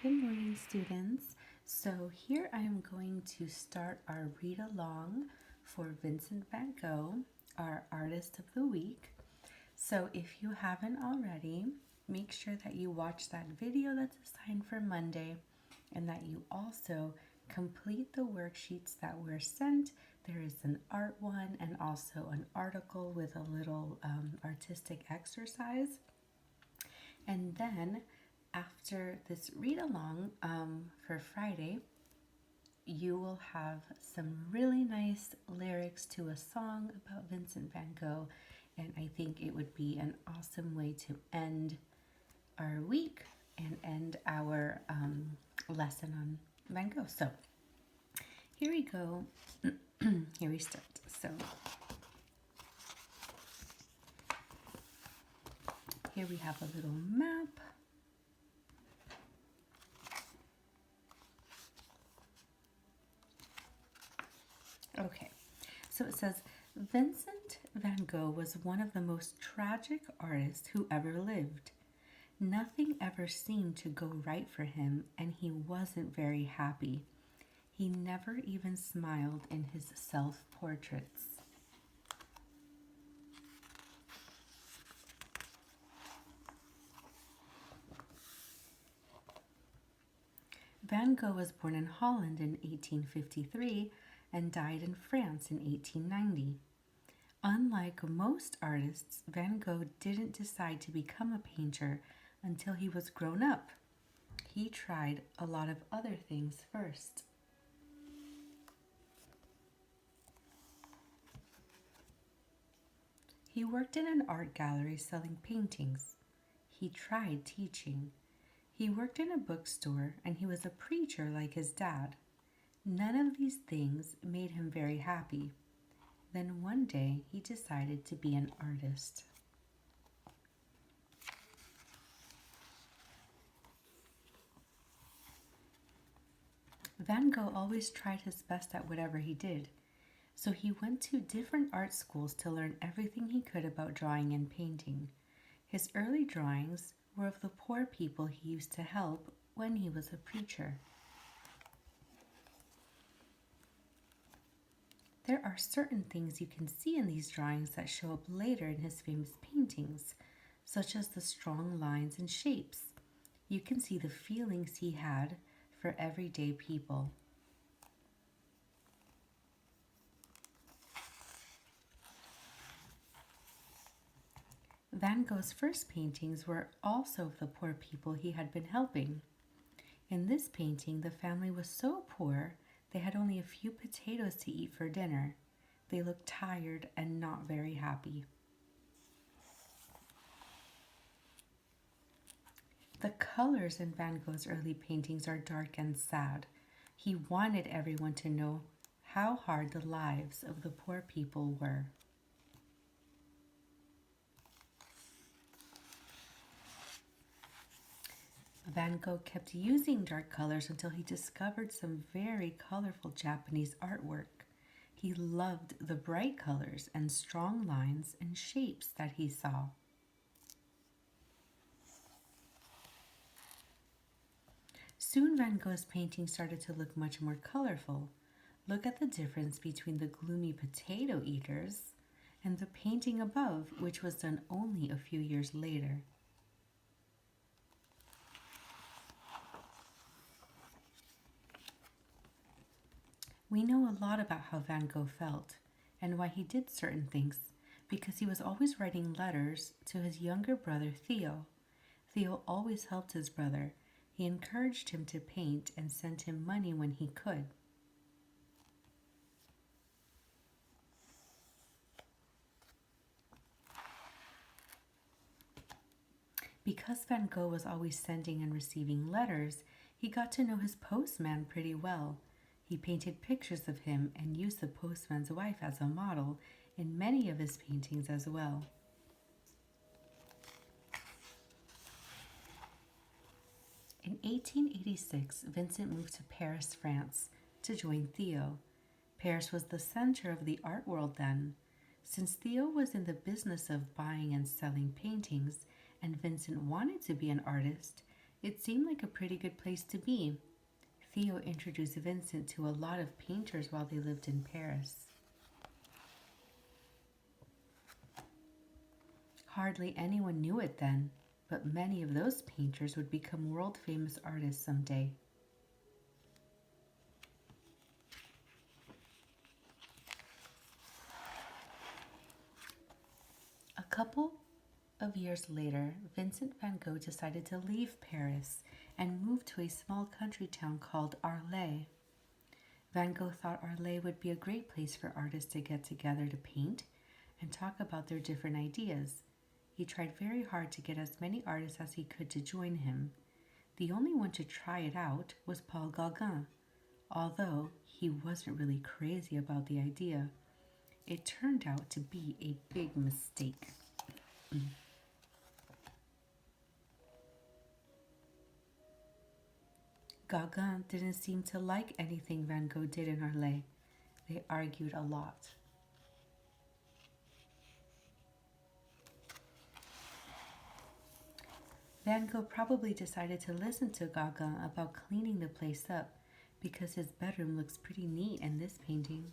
Good morning, students. So here I am going to start our read along for Vincent van Gogh, our Artist of the Week. So if you haven't already, make sure that you watch that video that's assigned for Monday and that you also complete the worksheets that were sent. There is an art one and also an article with a little artistic exercise. And then after this read along for Friday, you will have some really nice lyrics to a song about Vincent van Gogh, and I think it would be an awesome way to end our week and end our lesson on Van Gogh. So here we go. Here we start. So here we have a little map. Okay, so it says, Vincent van Gogh was one of the most tragic artists who ever lived. Nothing ever seemed to go right for him, and he wasn't very happy. He never even smiled in his self-portraits. Van Gogh was born in Holland in 1853 and died in France in 1890. Unlike most artists, Van Gogh didn't decide to become a painter until he was grown up. He tried a lot of other things first. He worked in an art gallery selling paintings. He tried teaching. He worked in a bookstore and he was a preacher like his dad. None of these things made him very happy. Then one day he decided to be an artist. Van Gogh always tried his best at whatever he did, so he went to different art schools to learn everything he could about drawing and painting. His early drawings were of the poor people he used to help when he was a preacher. There are certain things you can see in these drawings that show up later in his famous paintings, such as the strong lines and shapes. You can see the feelings he had for everyday people. Van Gogh's first paintings were also of the poor people he had been helping. In this painting, the family was so poor they had only a few potatoes to eat for dinner. They looked tired and not very happy. The colors in Van Gogh's early paintings are dark and sad. He wanted everyone to know how hard the lives of the poor people were. Van Gogh kept using dark colors until he discovered some very colorful Japanese artwork. He loved the bright colors and strong lines and shapes that he saw. Soon Van Gogh's paintings started to look much more colorful. Look at the difference between the gloomy potato eaters and the painting above, which was done only a few years later. We know a lot about how Van Gogh felt and why he did certain things because he was always writing letters to his younger brother Theo. Theo always helped his brother. He encouraged him to paint and sent him money when he could. Because Van Gogh was always sending and receiving letters, he got to know his postman pretty well. He painted pictures of him and used the postman's wife as a model in many of his paintings as well. In 1886, Vincent moved to Paris, France, to join Theo. Paris was the center of the art world then. Since Theo was in the business of buying and selling paintings, and Vincent wanted to be an artist, It seemed like a pretty good place to be. Theo introduced Vincent to a lot of painters while they lived in Paris. Hardly anyone knew it then, but many of those painters would become world-famous artists someday. A couple of years later, Vincent van Gogh decided to leave Paris and move to a small country town called Arles. Van Gogh thought Arles would be a great place for artists to get together to paint and talk about their different ideas. He tried very hard to get as many artists as he could to join him. The only one to try it out was Paul Gauguin, although he wasn't really crazy about the idea. It turned out to be a big mistake. Gauguin didn't seem to like anything Van Gogh did in Arles. They argued a lot. Van Gogh probably decided to listen to Gauguin about cleaning the place up because his bedroom looks pretty neat in this painting.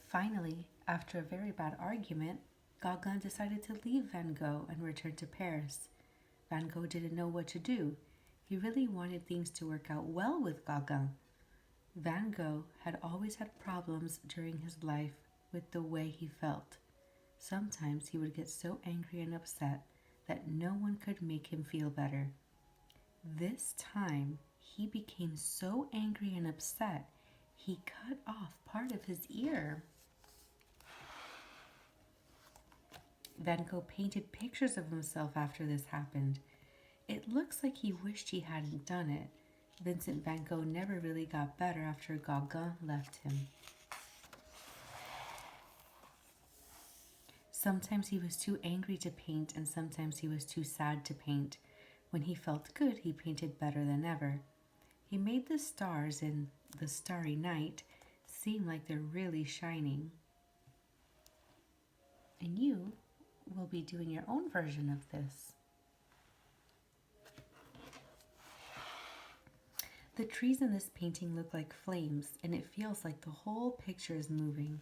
Finally, after a very bad argument, Gauguin decided to leave Van Gogh and return to Paris. Van Gogh didn't know what to do. He really wanted things to work out well with Gauguin. Van Gogh had always had problems during his life with the way he felt. Sometimes he would get so angry and upset that no one could make him feel better. This time, he became so angry and upset, he cut off part of his ear. Van Gogh painted pictures of himself after this happened. It looks like he wished he hadn't done it. Vincent van Gogh never really got better after Gauguin left him. Sometimes he was too angry to paint, and sometimes he was too sad to paint. When he felt good, he painted better than ever. He made the stars in The Starry Night seem like they're really shining. And you will be doing your own version of this. The trees in this painting look like flames, and it feels like the whole picture is moving.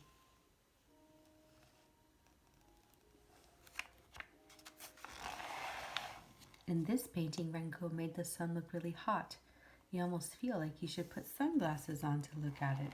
In this painting, Van Gogh made the sun look really hot. You almost feel like you should put sunglasses on to look at it.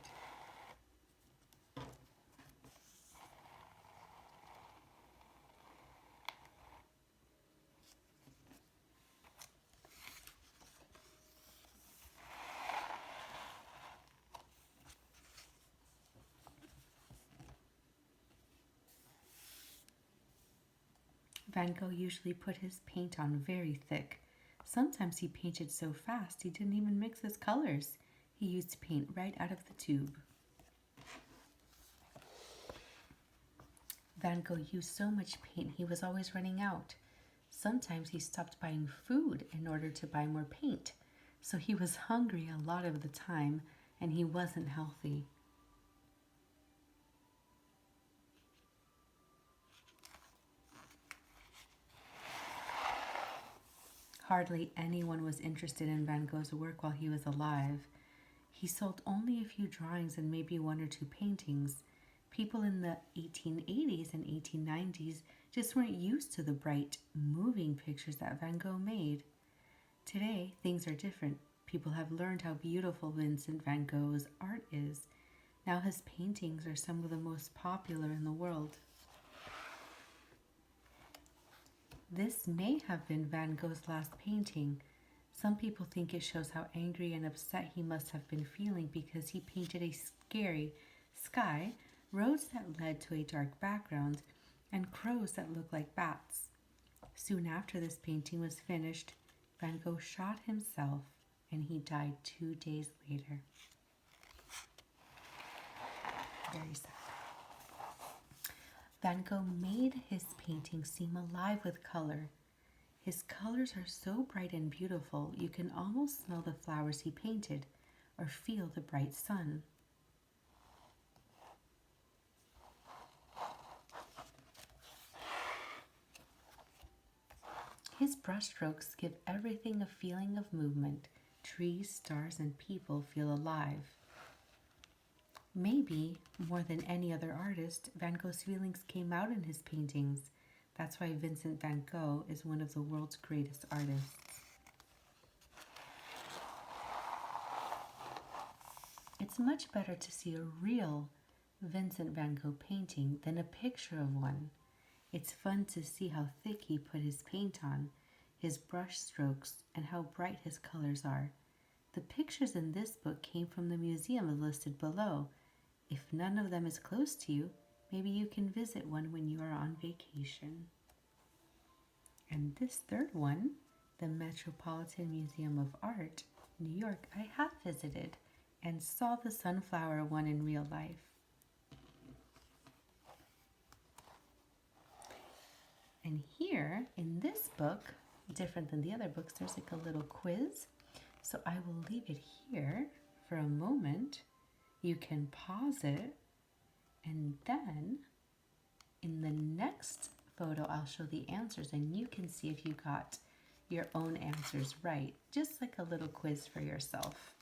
Van Gogh usually put his paint on very thick. Sometimes he painted so fast he didn't even mix his colors. He used paint right out of the tube. Van Gogh used so much paint he was always running out. Sometimes he stopped buying food in order to buy more paint, so he was hungry a lot of the time and he wasn't healthy. Hardly anyone was interested in Van Gogh's work while he was alive. He sold only a few drawings and maybe one or two paintings. People in the 1880s and 1890s just weren't used to the bright, moving pictures that Van Gogh made. Today, things are different. People have learned how beautiful Vincent van Gogh's art is. Now his paintings are some of the most popular in the world. This may have been Van Gogh's last painting. Some people think it shows how angry and upset he must have been feeling because he painted a scary sky, roads that led to a dark background, and crows that looked like bats. Soon after this painting was finished, Van Gogh shot himself and he died 2 days later. Very sad. Van Gogh made his paintings seem alive with color. His colors are so bright and beautiful, you can almost smell the flowers he painted or feel the bright sun. His brushstrokes give everything a feeling of movement. Trees, stars, and people feel alive. Maybe, more than any other artist, Van Gogh's feelings came out in his paintings. That's why Vincent van Gogh is one of the world's greatest artists. It's much better to see a real Vincent van Gogh painting than a picture of one. It's fun to see how thick he put his paint on, his brush strokes, and how bright his colors are. The pictures in this book came from the museum listed below. If none of them is close to you, maybe you can visit one when you are on vacation. And this third one, the Metropolitan Museum of Art, New York, I have visited and saw the sunflower one in real life. And here in this book, different than the other books, there's like a little quiz. So I will leave it here for a moment. You can pause it, and then in the next photo, I'll show the answers, and you can see if you got your own answers right, just like a little quiz for yourself.